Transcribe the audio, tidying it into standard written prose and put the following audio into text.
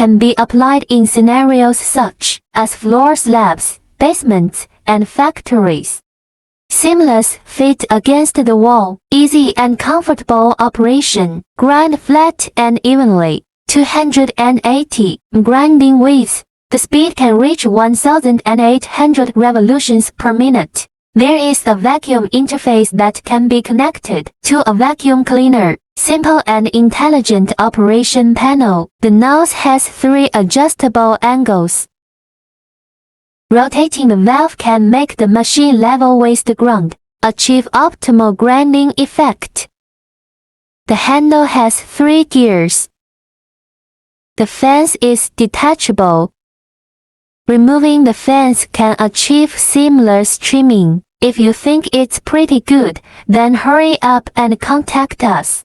can be applied in scenarios such as floor slabs, basements, and factories. Seamless fit against the wall, easy and comfortable operation, grind flat and evenly. 280 grinding width. The speed can reach 1,800 revolutions per minute. There is a vacuum interface that can be connected to a vacuum cleaner. Simple and intelligent operation panel. The nose has 3 adjustable angles. Rotating the valve can make the machine level with the ground, achieve optimal grinding effect. The handle has 3 gears. The fence is detachable. Removing the fence can achieve seamless trimming. If you think it's pretty good, then hurry up and contact us.